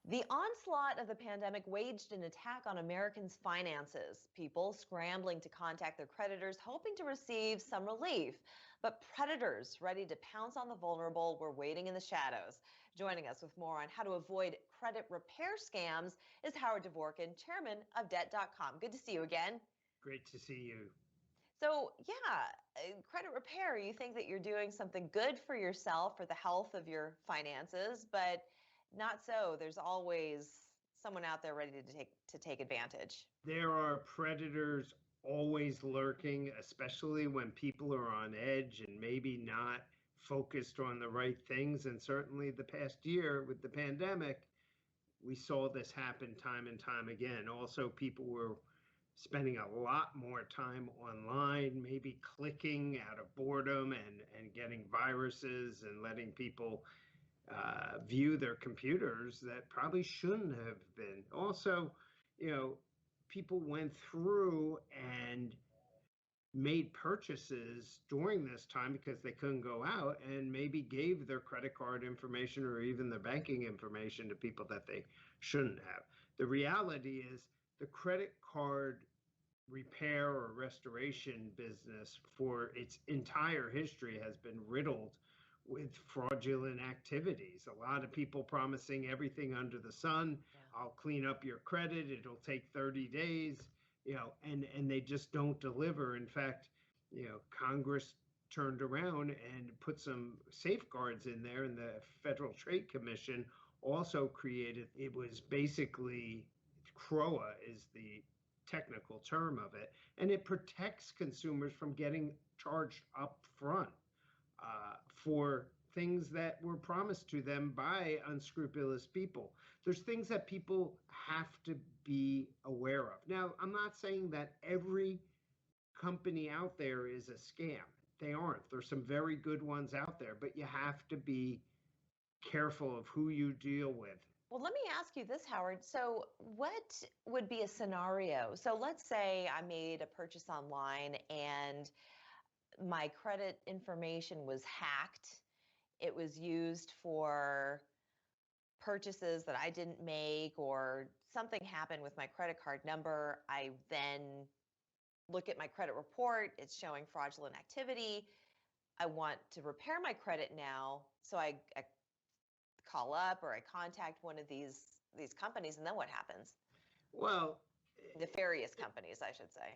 The onslaught of the pandemic waged an attack on Americans' finances, people scrambling to contact their creditors, hoping to receive some relief. But predators ready to pounce on the vulnerable were waiting in the shadows. Joining us with more on how to avoid credit repair scams is Howard Dvorkin, chairman of Debt.com. Good to see you again. Great to see you. So, credit repair, you think that you're doing something good for yourself, for the health of your finances, but not so. There's always someone out there ready to take advantage. There are predators always lurking, especially when people are on edge and maybe not focused on the right things. And certainly the past year with the pandemic, we saw this happen time and time again. Also, people were spending a lot more time online, maybe clicking out of boredom and getting viruses and letting people view their computers that probably shouldn't have been. Also, people went through and made purchases during this time because they couldn't go out and maybe gave their credit card information or even their banking information to people that they shouldn't have. The reality is the credit card repair or restoration business for its entire history has been riddled with fraudulent activities. A lot of people promising everything under the sun. Yeah. I'll clean up your credit. It'll take 30 days, and they just don't deliver. In fact, Congress turned around and put some safeguards in there, and the Federal Trade Commission also created, it was basically, CROA is the technical term of it, and it protects consumers from getting charged up front for things that were promised to them by unscrupulous people. There's things that people have to be aware of. Now, I'm not saying that every company out there is a scam. They aren't. There's some very good ones out there, but you have to be careful of who you deal with. Well, let me ask you this, Howard. So what would be a scenario? So let's say I made a purchase online and my credit information was hacked. It was used for purchases that I didn't make, or something happened with my credit card number. I then look at my credit report. It's showing fraudulent activity. I want to repair my credit now. So I call up or I contact one of these companies, and then what happens? Well, nefarious companies, I should say.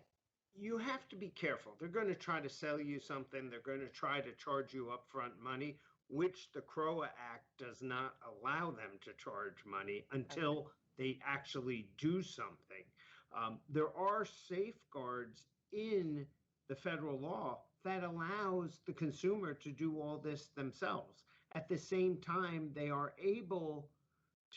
You have to be careful. They're going to try to sell you something. They're going to try to charge you upfront money, which the CROA Act does not allow them to charge money until they actually do something. There are safeguards in the federal law that allows the consumer to do all this themselves. At the same time, they are able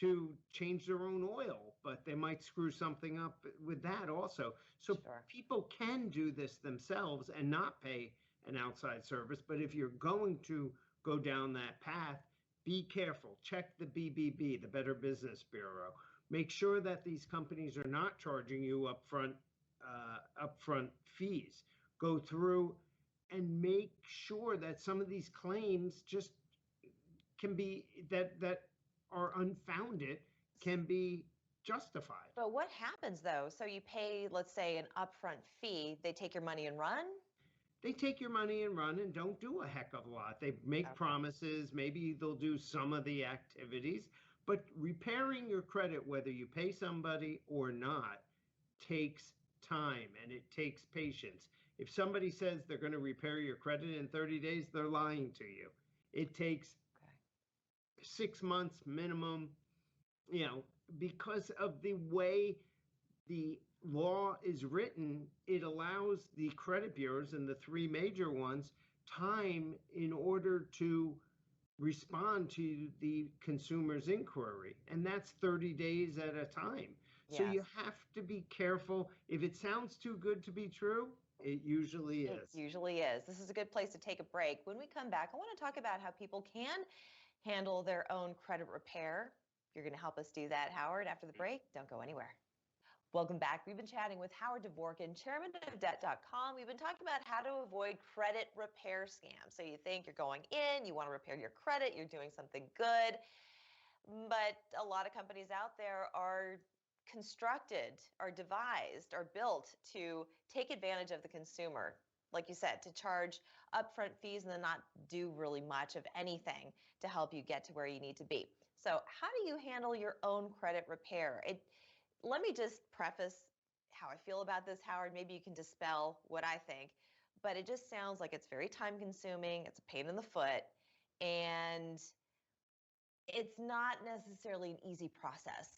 to change their own oil, but they might screw something up with that also. So Sure. People can do this themselves and not pay an outside service. But if you're going to go down that path, be careful. Check the BBB, the Better Business Bureau. Make sure that these companies are not charging you upfront fees. Go through and make sure that some of these claims just can be that are unfounded, can be justified. But what happens though? So you pay, let's say, an upfront fee. They take your money and run? They take your money and run and don't do a heck of a lot. They make promises. Maybe they'll do some of the activities, but repairing your credit, whether you pay somebody or not, takes time and it takes patience. If somebody says they're going to repair your credit in 30 days, they're lying to you. It takes 6 months minimum, because of the way the law is written. It allows the credit bureaus, and the three major ones, time in order to respond to the consumer's inquiry. And that's 30 days at a time. Yes. So you have to be careful. If it sounds too good to be true, it usually is. It usually is. This is a good place to take a break. When we come back, I want to talk about how people can handle their own credit repair. You're going to help us do that, Howard, after the break. Don't go anywhere. Welcome back. We've been chatting with Howard Dvorkin, chairman of Debt.com. We've been talking about how to avoid credit repair scams. So you think you're going in, you want to repair your credit, you're doing something good. But a lot of companies out there are constructed, are devised, are built to take advantage of the consumer. Like you said, to charge upfront fees and then not do really much of anything to help you get to where you need to be. So, how do you handle your own credit repair? Let me just preface how I feel about this, Howard. Maybe you can dispel what I think, but it just sounds like it's very time consuming, it's a pain in the foot, and it's not necessarily an easy process.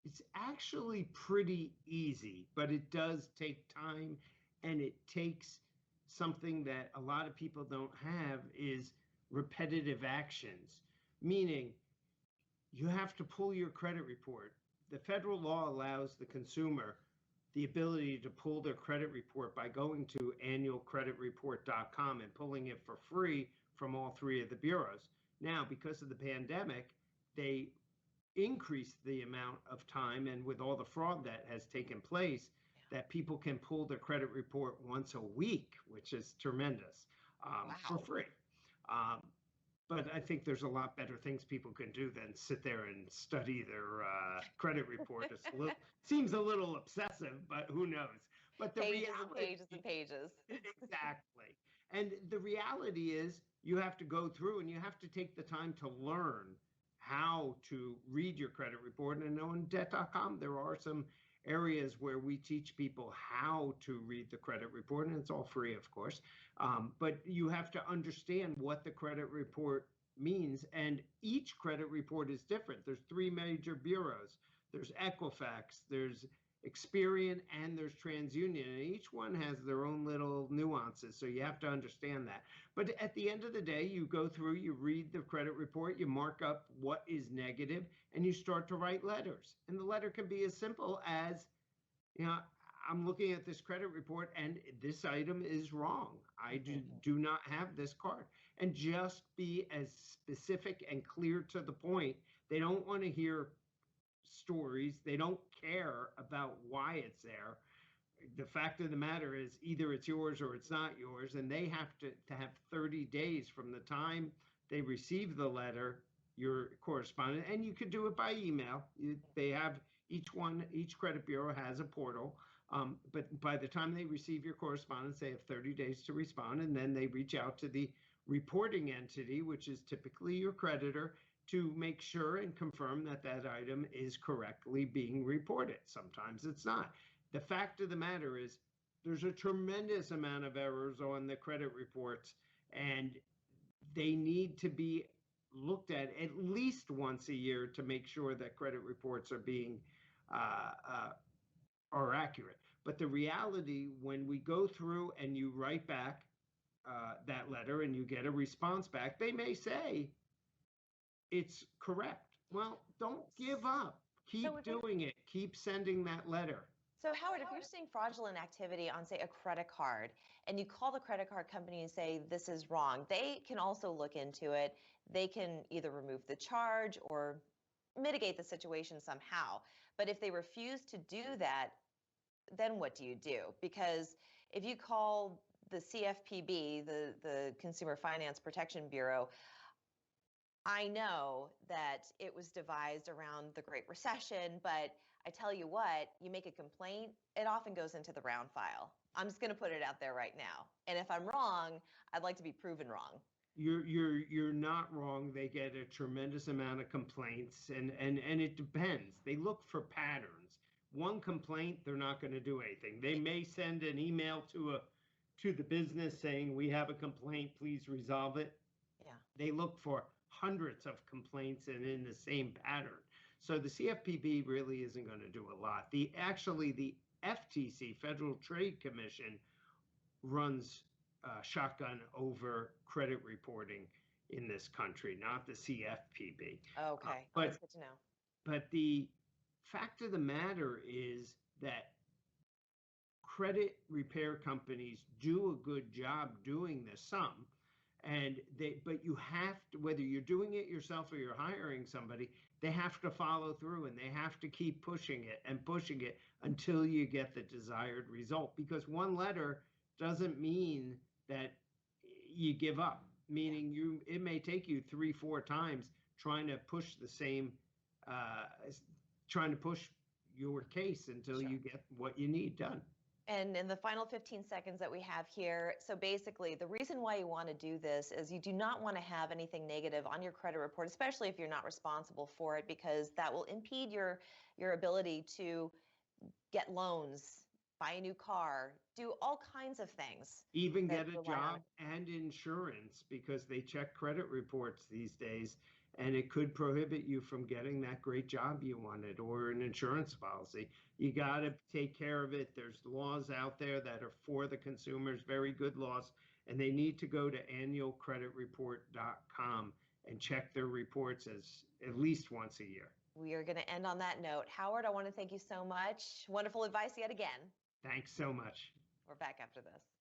It's actually pretty easy, but it does take time, and it takes something that a lot of people don't have is repetitive actions, meaning you have to pull your credit report. The federal law allows the consumer the ability to pull their credit report by going to annualcreditreport.com and pulling it for free from all three of the bureaus. Now, because of the pandemic, they increased the amount of time, and with all the fraud that has taken place, that people can pull their credit report once a week, which is tremendous, for Wow. free. Um, but I think there's a lot better things people can do than sit there and study their credit report. Seems a little obsessive, but who knows? But the Pages and reality, pages and pages. exactly. And the reality is you have to go through and you have to take the time to learn how to read your credit report. And on Debt.com, there are some areas where we teach people how to read the credit report, and it's all free, of course. But you have to understand what the credit report means, and each credit report is different. There's three major bureaus. There's Equifax, there's Experian, and there's TransUnion, and each one has their own little nuances, so you have to understand that. But at the end of the day, you go through, you read the credit report, you mark up what is negative, and you start to write letters. And the letter can be as simple as, I'm looking at this credit report and this item is wrong. I do not have this card. And just be as specific and clear to the point. They don't want to hear stories. They don't care about why it's there. The fact of the matter is either it's yours or it's not yours, and they have to have 30 days from the time they receive the letter, your correspondent, and you could do it by email. They have each credit bureau has a portal, but by the time they receive your correspondence, they have 30 days to respond, and then they reach out to the reporting entity, which is typically your creditor, to make sure and confirm that that item is correctly being reported. Sometimes it's not. The fact of the matter is there's a tremendous amount of errors on the credit reports, and they need to be looked at least once a year to make sure that credit reports are being are accurate. But the reality, when we go through and you write back that letter and you get a response back, they may say it's correct. Well, don't give up. Keep doing it. Keep sending that letter. So, Howard, if you're seeing fraudulent activity on, say, a credit card, and you call the credit card company and say, this is wrong, they can also look into it. They can either remove the charge or mitigate the situation somehow. But if they refuse to do that, then what do you do? Because if you call the CFPB, the Consumer Finance Protection Bureau, I know that it was devised around the Great Recession, but I tell you what, you make a complaint, it often goes into the round file. I'm just going to put it out there right now. And if I'm wrong, I'd like to be proven wrong. You're not wrong. They get a tremendous amount of complaints, and it depends. They look for patterns. One complaint, they're not going to do anything. They may send an email to the business saying, we have a complaint, please resolve it. Yeah. They look for hundreds of complaints and in the same pattern. So the CFPB really isn't going to do a lot. The FTC, Federal Trade Commission, runs shotgun over credit reporting in this country, not the CFPB. Okay, that's good to know. But the fact of the matter is that credit repair companies do a good job doing this, some, but you have to, whether you're doing it yourself or you're hiring somebody, they have to follow through and they have to keep pushing it until you get the desired result. Because one letter doesn't mean that you give up, meaning it may take you 3-4 times trying to push the same, trying to push your case until Sure. you get what you need done. And in the final 15 seconds that we have here, so basically the reason why you want to do this is you do not want to have anything negative on your credit report, especially if you're not responsible for it, because that will impede your ability to get loans, buy a new car, do all kinds of things Even that get a rely on job and insurance, because they check credit reports these days, and it could prohibit you from getting that great job you wanted or an insurance policy. You got to take care of it. There's laws out there that are for the consumers, very good laws, and they need to go to annualcreditreport.com and check their reports as at least once a year. We are going to end on that note. Howard, I want to thank you so much. Wonderful advice yet again. Thanks so much. We're back after this.